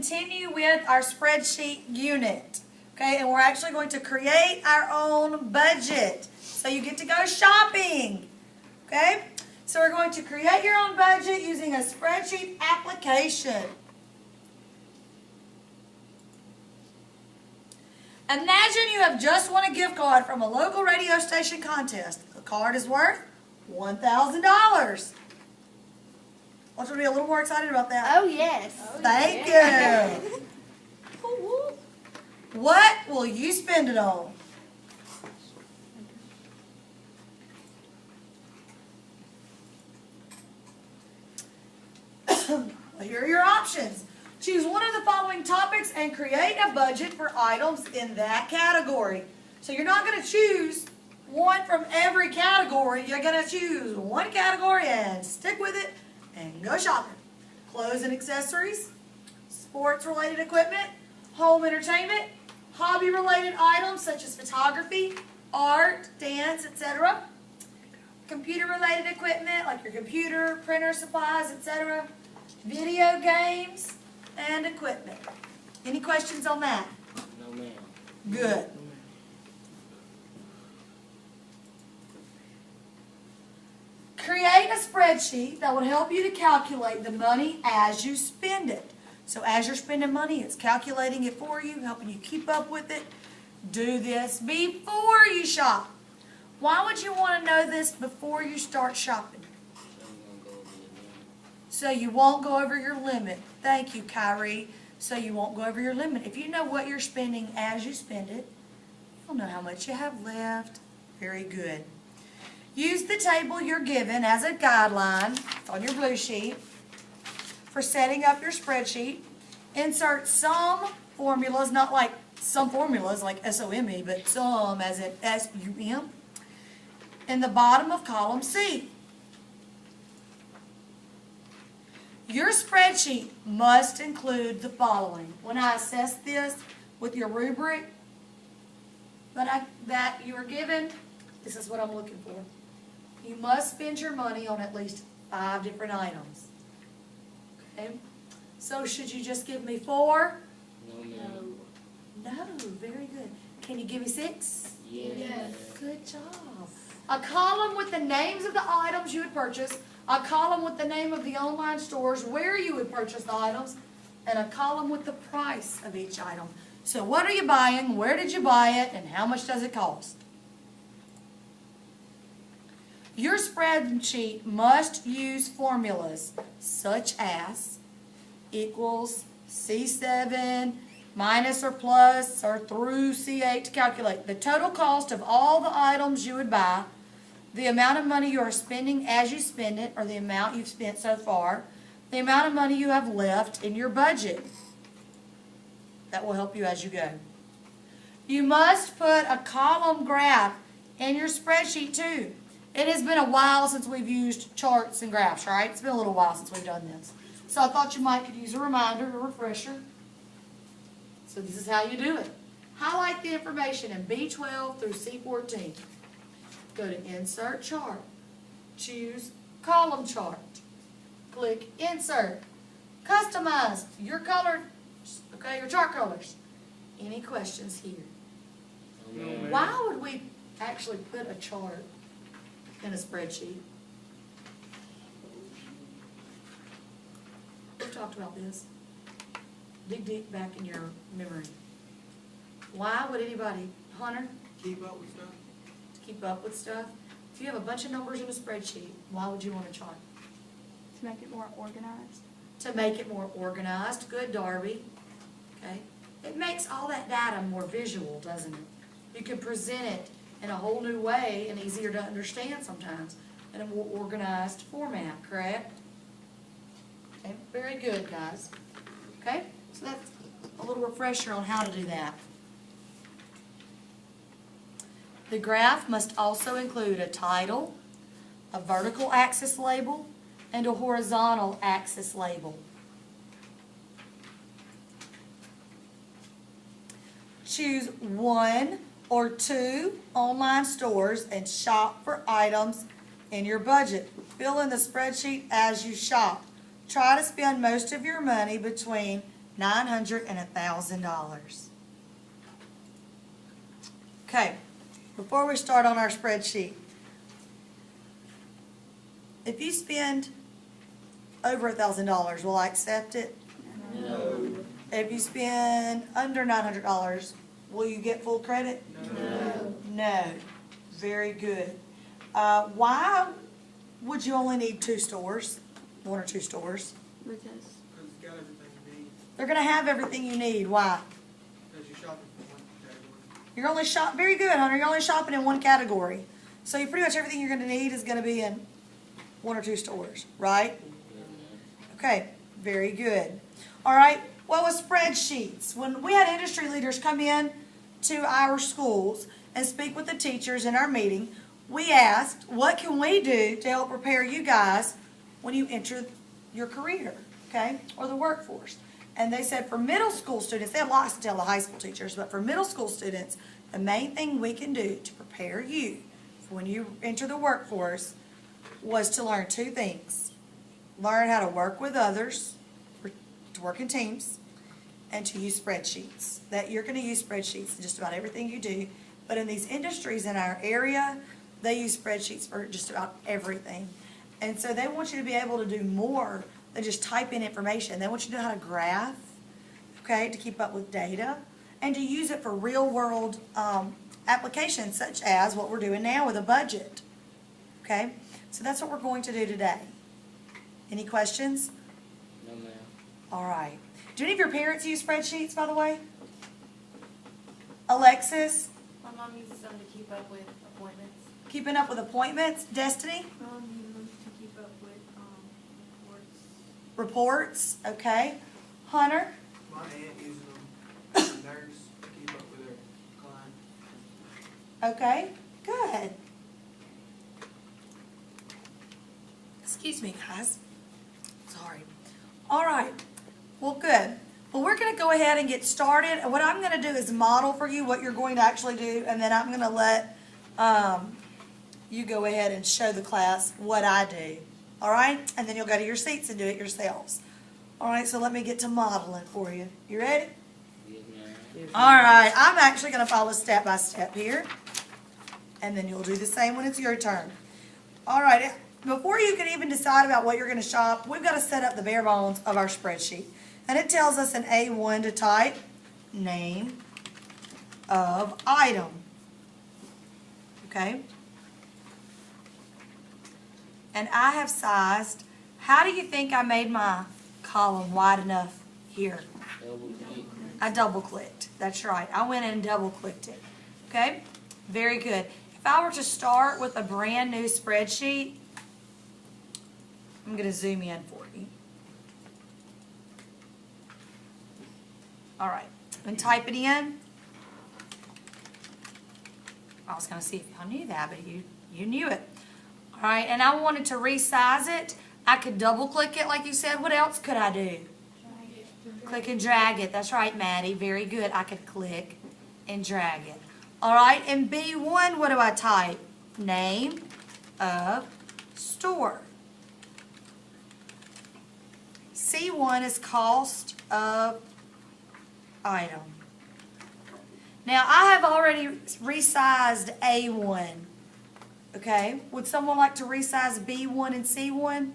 continue with our spreadsheet unit. Okay, and we're actually going to create our own budget. So you get to go shopping. Okay, so we're going to create your own budget using a spreadsheet application. Imagine you have just won a gift card from a local radio station contest. The card is worth $1,000. I want you to be a little more excited about that. Oh, yes. Thank you. What will you spend it on? Here are your options. Choose one of the following topics and create a budget for items in that category. So you're not going to choose one from every category. You're going to choose one category and stick with it and go shopping. Clothes and accessories, sports-related equipment, home entertainment, hobby-related items such as photography, art, dance, etc. Computer-related equipment like your computer, printer supplies, etc. Video games and equipment. Any questions on that? No, ma'am. Good. Create a spreadsheet that would help you to calculate the money as you spend it. So as you're spending money, it's calculating it for you, helping you keep up with it. Do this before you shop. Why would you want to know this before you start shopping? So you won't go over your limit. Thank you, Kyrie. So you won't go over your limit. If you know what you're spending as you spend it, you'll know how much you have left. Very good. Use the table you're given as a guideline on your blue sheet for setting up your spreadsheet. Insert some formulas, not like some formulas like SOME, but some as in SUM, in the bottom of column C. Your spreadsheet must include the following. When I assess this with your rubric that you are given, this is what I'm looking for. You must spend your money on at least 5 different items. Okay? So should you just give me 4? No, ma'am. No, very good. Can you give me 6? Yes. Good job. A column with the names of the items you would purchase, a column with the name of the online stores where you would purchase the items, and a column with the price of each item. So what are you buying, where did you buy it, and how much does it cost? Your spreadsheet must use formulas such as equals C7, minus or plus or through C8 to calculate the total cost of all the items you would buy, the amount of money you are spending as you spend it, or the amount you've spent so far, the amount of money you have left in your budget. That will help you as you go. You must put a column graph in your spreadsheet too. It has been a while since we've used charts and graphs, right? It's been a little while since we've done this. So I thought you might could use a reminder, a refresher. So this is how you do it. Highlight the information in B12 through C14. Go to Insert Chart. Choose Column Chart. Click Insert. Customize your color, okay, your chart colors. Any questions here? No, ma'am. Why would we actually put a chart in a spreadsheet? We've talked about this. Dig deep back in your memory. Why would anybody, Hunter, Keep up with stuff. keep up with stuff? If you have a bunch of numbers in a spreadsheet, why would you want a chart? To make it more organized. To make it more organized. Good, Darby. Okay. It makes all that data more visual, doesn't it? You can present it in a whole new way and easier to understand sometimes in a more organized format, correct? Okay, very good, guys. Okay, so that's a little refresher on how to do that. The graph must also include a title, a vertical axis label, and a horizontal axis label. Choose 1 or 2 online stores and shop for items in your budget. Fill in the spreadsheet as you shop. Try to spend most of your money between $900 and $1,000. Okay, before we start on our spreadsheet, if you spend over $1,000, will I accept it? No. If you spend under $900, will you get full credit? No. No. Very good. Why would you only need 2 stores? 1 or 2 stores? Because Because it's got everything you need, They're gonna have everything you need. Why? because you're shopping for one category. You're only very good, Hunter. You're only shopping in one category. So you pretty much everything you're gonna need is gonna be in 1 or 2 stores, right? Okay, very good. All right, what was spreadsheets? When we had industry leaders come in to our schools and speak with the teachers in our meeting, we asked, what can we do to help prepare you guys when you enter your career, okay, or the workforce? And they said for middle school students, they had lots to tell the high school teachers, but for middle school students, the main thing we can do to prepare you for when you enter the workforce was to learn 2 things. Learn how to work with others, to work in teams, and to use spreadsheets. That you're going to use spreadsheets in just about everything you do. But in these industries in our area, they use spreadsheets for just about everything. And so they want you to be able to do more than just type in information. They want you to know how to graph, okay, to keep up with data, and to use it for real-world applications, such as what we're doing now with a budget, okay? So that's what we're going to do today. Any questions? No, ma'am. All right. Do any of your parents use spreadsheets, by the way? Alexis, My mom uses them to keep up with appointments. keeping up with appointments. Destiny, uses them to keep up with reports. reports. Okay. Hunter, My aunt uses them as a nurse to keep up with her client. okay. Good. Excuse me, guys. Sorry. All right. Well, good. Well, we're going to go ahead and get started. And what I'm going to do is model for you what you're going to actually do, and then I'm going to let you go ahead and show the class what I do. All right? And then you'll go to your seats and do it yourselves. All right, so let me get to modeling for you. You ready? Yes, ma'am. All right, I'm actually going to follow step by step here. And then you'll do the same when it's your turn. All right, before you can even decide about what you're going to shop, we've got to set up the bare bones of our spreadsheet. And it tells us in A1 to type name of item. Okay? And I have sized, how do you think I made my column wide enough here? Double click. I double clicked. That's right. I went in and double clicked it. Okay? Very good. If I were to start with a brand new spreadsheet, I'm going to zoom in for you. All right. And type it in. I was going to see if y'all knew that, but you knew it. All right. And I wanted to resize it. I could double click it like you said. What else could I do? Click and drag it. That's right, Maddie. Very good. I could click and drag it. All right. In B1, what do I type? Name of store. C1 is cost of item. Now, I have already resized A1. Okay. Would someone like to resize B1 and C1?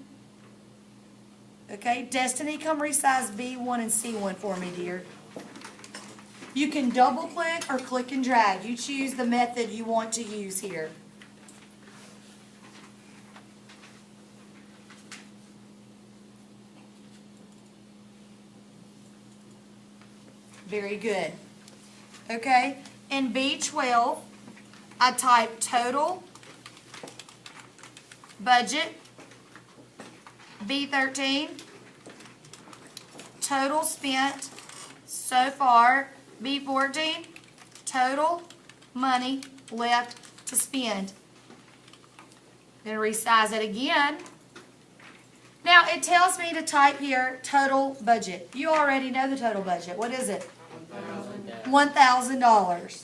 Okay, Destiny, come resize B1 and C1 for me, dear. You can double click or click and drag. You choose the method you want to use here. Very good. Okay, in B12, I type total, budget, B13, total spent so far. B14, total money left to spend. Then resize it again. Now it tells me to type here total budget. You already know the total budget. What is it? $1,000.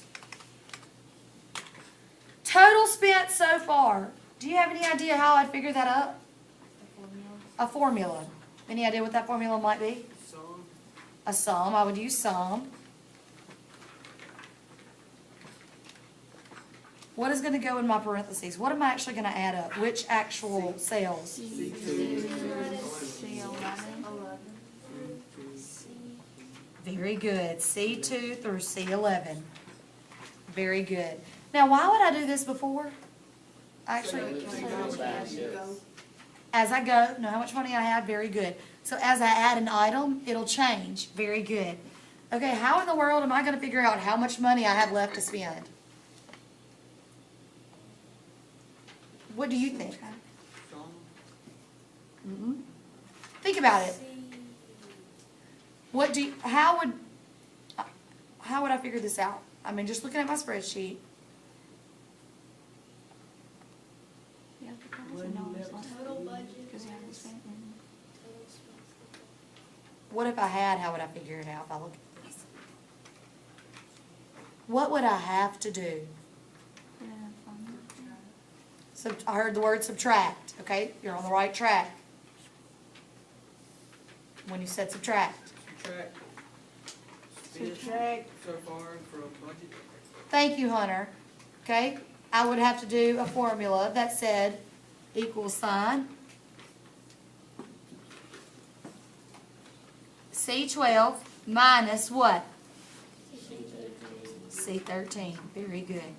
Total spent so far. Do you have any idea how I'd figure that out? A formula. Any idea what that formula might be? Sum a sum, I would use sum. What is gonna go in my parentheses? What am I actually gonna add up? Which actual cells? Very good. C2 through C11. Very good. Now, why would I do this before? Actually, as I go, know how much money I have, very good. So as I add an item, it'll change, very good. Okay, how in the world am I gonna figure out how much money I have left to spend? What do you think? Mm-mm. Think about it. How would I figure this out? I mean, just looking at my spreadsheet. Total budget. What if I had, how would I figure it out if I look at this? What would I have to do? So I heard the word subtract, okay? You're on the right track. When you said subtract. Subtract so far from budget. Thank you, Hunter. Okay? I would have to do a formula that said equals sign C12 minus what? C13. Very good.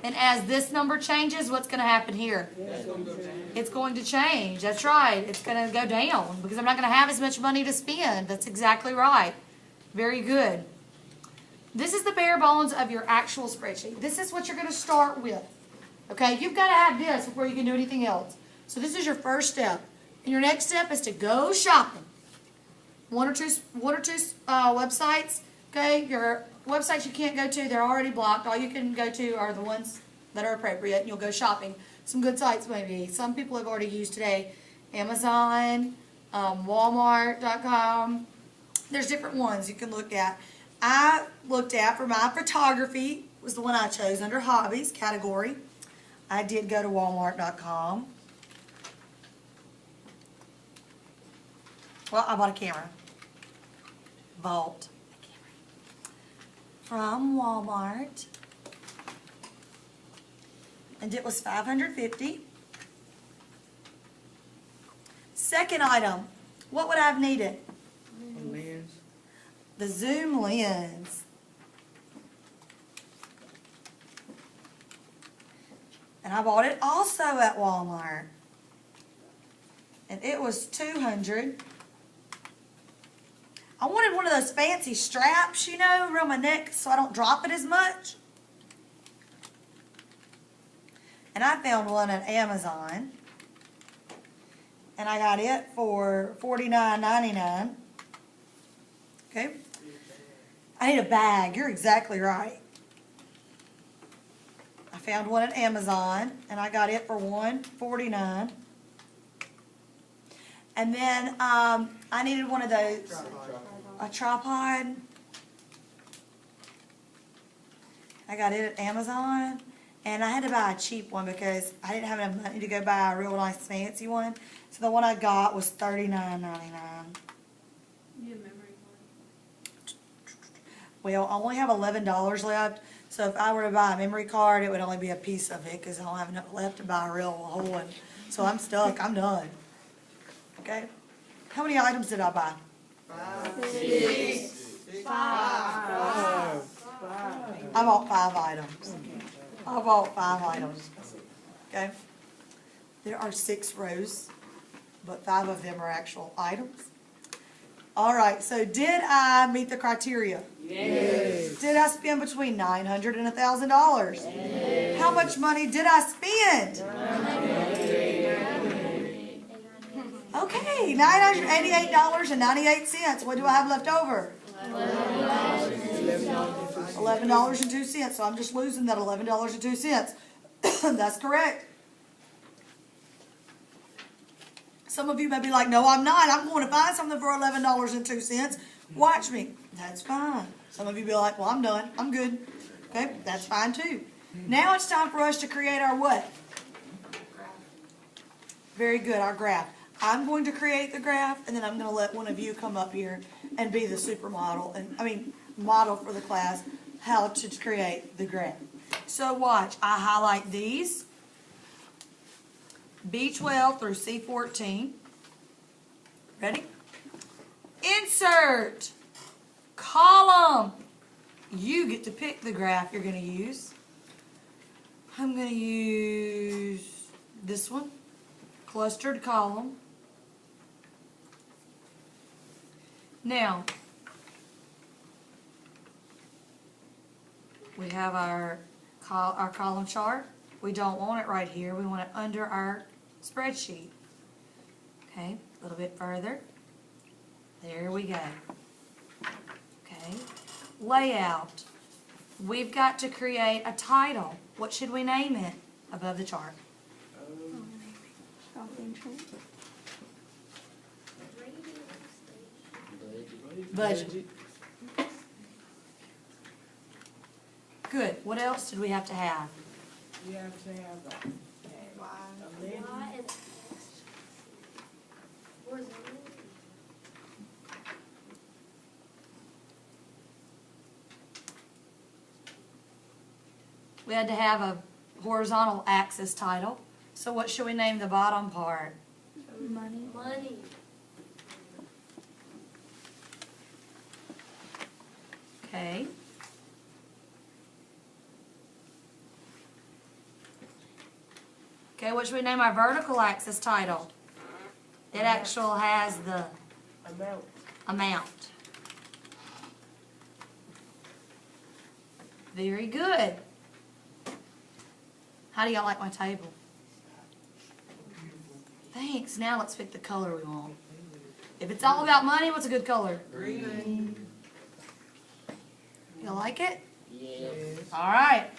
And as this number changes, what's going to happen here? That's gonna go down. It's going to change. That's right. It's going to go down because I'm not going to have as much money to spend. That's exactly right. Very good. This is the bare bones of your actual spreadsheet. This is what you're going to start with. Okay? You've got to have this before you can do anything else. So this is your first step. And your next step is to go shopping. One or two websites. Okay? Your websites you can't go to, they're already blocked. All you can go to are the ones that are appropriate, and you'll go shopping. Some good sites maybe. Some people have already used today. Amazon, Walmart.com. There's different ones you can look at. I looked at for my photography, was the one I chose under hobbies category. I did go to Walmart.com. Well, I bought a camera. Bought a camera from Walmart. And it was $550. Second item, what would I have needed? A lens. The zoom lens. And I bought it also at Walmart. And it was $200. I wanted one of those fancy straps, you know, around my neck so I don't drop it as much. And I found one at Amazon. And I got it for $49.99. Okay? I need a bag. You're exactly right. I found one at Amazon, and I got it for $149. And then I needed one of those, a tripod. I got it at Amazon, and I had to buy a cheap one because I didn't have enough money to go buy a real nice fancy one. So the one I got was $39.99. Need a memory card. Well, I only have $11 left, so if I were to buy a memory card, it would only be a piece of it because I don't have enough left to buy a real whole one. So I'm stuck. I'm done. Okay? How many items did I buy? 5, 6, 5. I bought 5 items. I bought 5 items. Okay? There are 6 rows, but 5 of them are actual items. All right, so did I meet the criteria? Yes. Did I spend between $900 and $1,000? Yes. How much money did I spend? Okay, $988.98. What do I have left over? $11.02. So I'm just losing that $11.02. That's correct. Some of you may be like, no, I'm not. I'm going to find something for $11.02. Watch me. That's fine. Some of you be like, well, I'm done. I'm good. Okay, that's fine too. Now it's time for us to create our what? Very good, our graph. I'm going to create the graph, and then I'm gonna let one of you come up here and be the supermodel, model for the class, how to create the graph. So watch, I highlight these, B12 through C14. Ready? Insert column. You get to pick the graph you're gonna use. I'm gonna use this one, clustered column. Now, we have our column chart. We don't want it right here. We want it under our spreadsheet. Okay, a little bit further. There we go. Okay, layout. We've got to create a title. What should we name it above the chart? Budget. Good. What else did we have to have? You have to have a lid. Why is horizontal? We had to have a horizontal axis title. So what should we name the bottom part? Money. Money. Okay. Okay, what should we name our vertical axis title? It actually has the Amount. amount. Very good. How do y'all like my table? Thanks. Now let's pick the color we want. If it's all about money, what's a good color? Green. You like it? Yes. All right.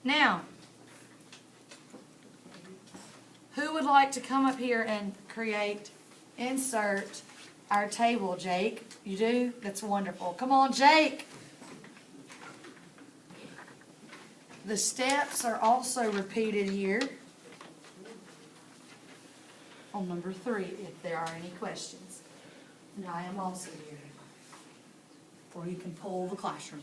Now, who would like to come up here and insert our table, Jake? You do? That's wonderful. Come on, Jake. The steps are also repeated here on number 3, if there are any questions. And I am also here, or you can poll the classroom.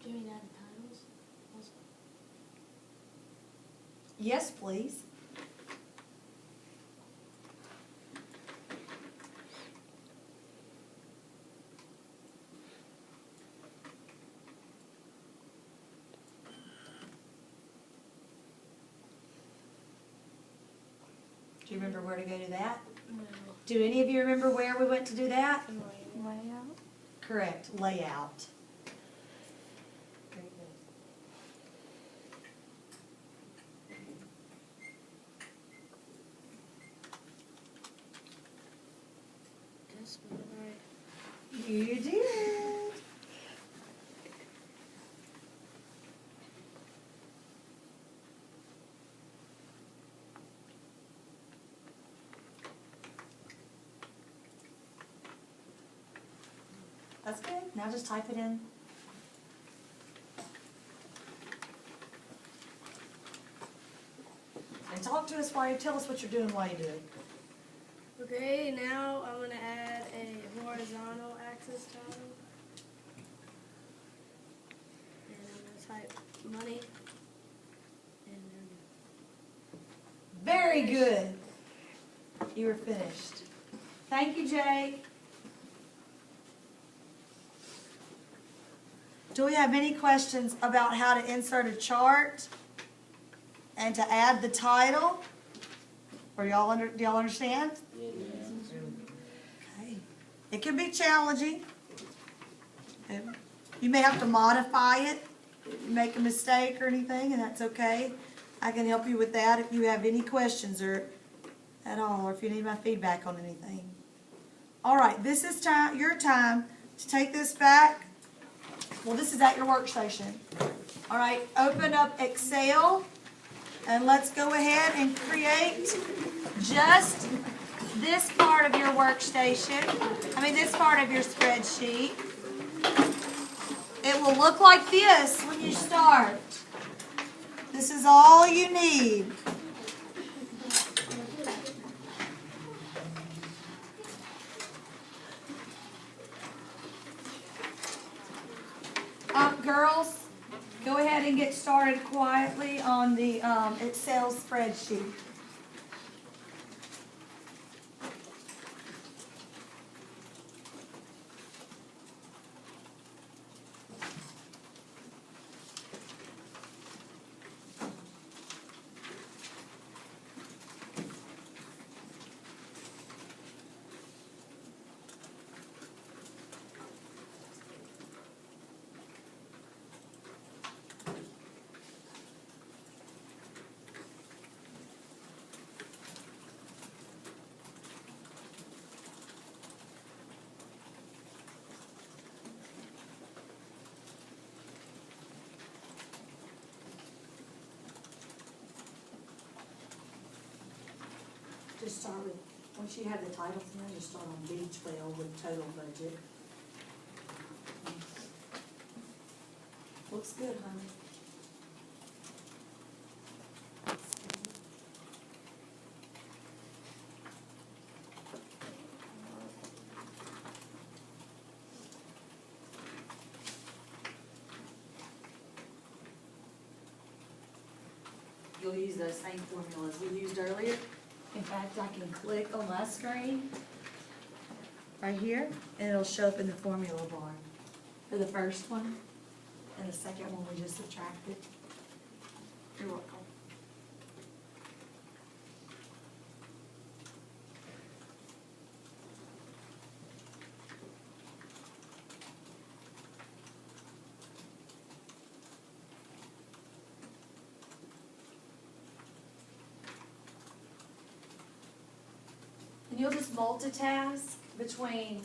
Do you mean add titles? Also? Yes, please. Do you remember where to go to that? No. Do any of you remember where we went to do that? Layout. Correct, layout. Very good. That's right. You did. That's good. Now just type it in. And talk to us while you tell us what you're doing while you do it. Okay, now I'm gonna add a horizontal axis title. And I'm gonna type money. And then Very good. You were finished. Thank you, Jake. Do we have any questions about how to insert a chart and to add the title? Do y'all understand? Yes. Okay. It can be challenging. You may have to modify it, make a mistake or anything, and that's okay. I can help you with that if you have any questions or at all, or if you need my feedback on anything. All right, this is time, your time to take this back. Well, this is at your workstation. All right, open up Excel and let's go ahead and create just this part of your workstation. This part of your spreadsheet. It will look like this when you start. This is all you need. Girls, go ahead and get started quietly on the Excel spreadsheet. Just start with, once you have the titles in there, just start on B12 with total budget. Looks good, honey. You'll use those same formulas we used earlier. In fact, I can click on my screen right here, and it'll show up in the formula bar for the first one, and the second one we just subtracted. You're welcome. And you'll just multitask between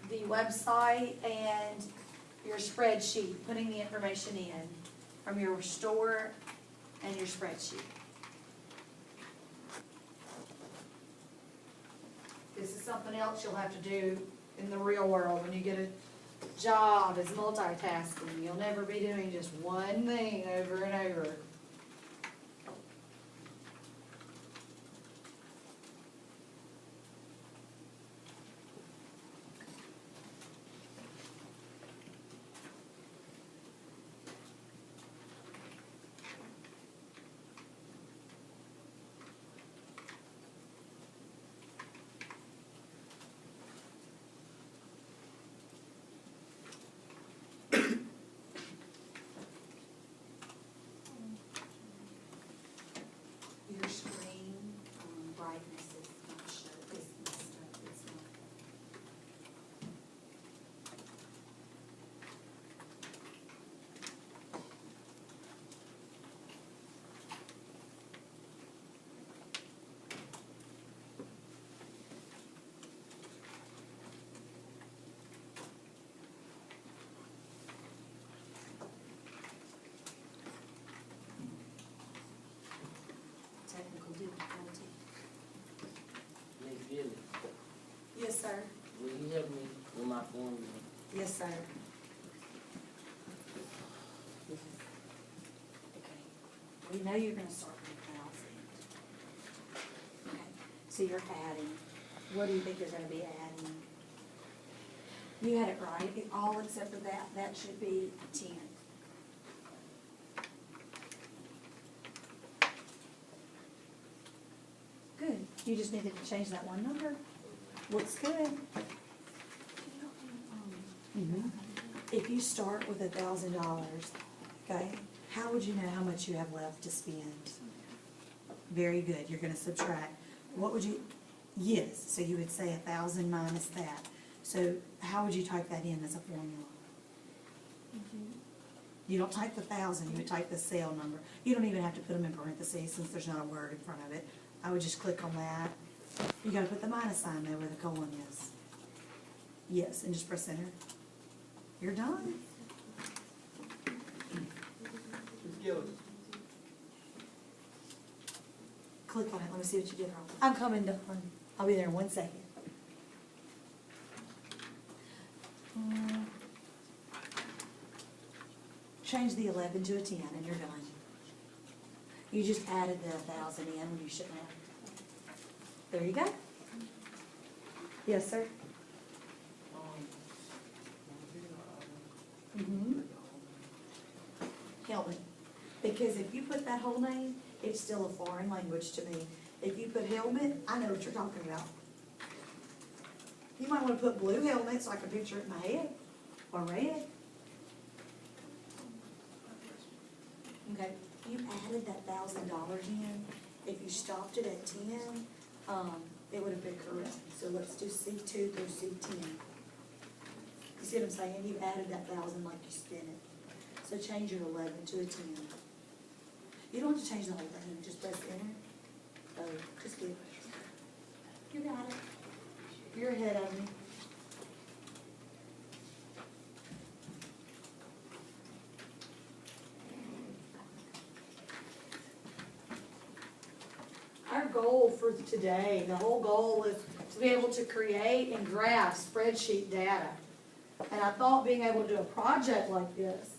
the website and your spreadsheet, putting the information in from your store and your spreadsheet. This is something else you'll have to do in the real world when you get a job, is multitasking. You'll never be doing just one thing over and over. Your screen brightness is not sure, is messed up, it's not. Technical difficulty. Miss Billy, Yes, sir. will you help me with my formula? Yes, sir. Okay. We know you're gonna start with 1,000. Okay, so you're adding. What do you think you're gonna be adding? You had it right, all except for that, that should be 10. Good, you just needed to change that one number. Looks good. If you start with $1,000, okay, how would you know how much you have left to spend? Very good, you're gonna subtract. What would you, yes, so you would say 1,000 minus that. So how would you type that in as a formula? You don't type the 1,000, you would type the cell number. You don't even have to put them in parentheses since there's not a word in front of it. I would just click on that. You gotta put the minus sign there where the colon is. Yes, and just press enter. You're done. Ms. Gillis. Click on it, let me see what you did wrong. I'm coming down. I'll be there in 1 second. Change the 11 to a 10 and you're done. You just added the 1,000 in when you shouldn't have. There you go. Yes, sir? Mm-hmm. Helmet. Because if you put that whole name, it's still a foreign language to me. If you put helmet, I know what you're talking about. You might want to put blue helmet so I can picture it in my head, or red. Okay, you added that $1,000 in. If you stopped it at 10, it would have been correct. So let's do C2 through C10. You see what I'm saying? You added that 1,000 like you spent it. So change your 11 to a 10. You don't have to change the whole thing, just press enter. Oh, just do it. You got it. You're ahead of me. Our goal for today, the whole goal is to be able to create and graph spreadsheet data. And I thought being able to do a project like this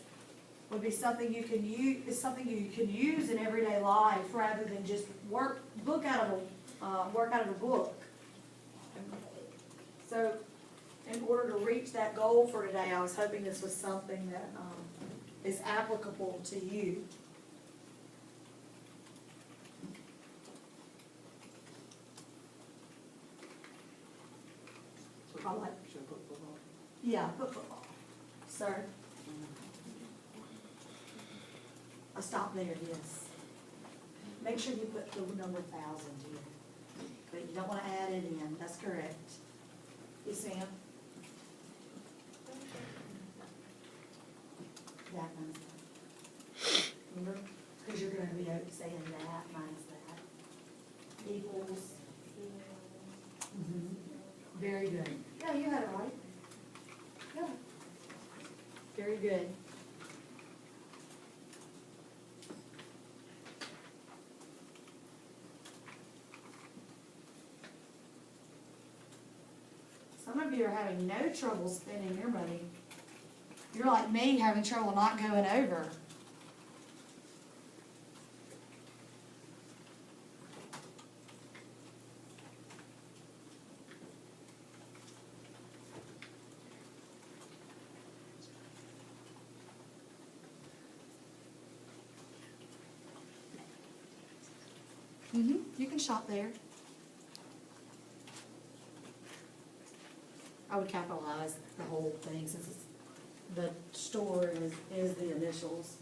would be something you can use in everyday life rather than just work out of a book. So, in order to reach that goal for today, I was hoping this was something that is applicable to you. I like- Should I put football? Yeah, put football. Sir? I'll stop there, yes. Make sure you put the number 1,000 here. But you don't want to add it in, that's correct. Yes, ma'am? That minus that. Remember? Because you're going to be saying that minus that. Equals. Very good. Yeah, you had it right. Yeah. Very good. Some of you are having no trouble spending your money. You're like me, having trouble not going over. You can shop there. I would capitalize the whole thing since it's, the store is the initials.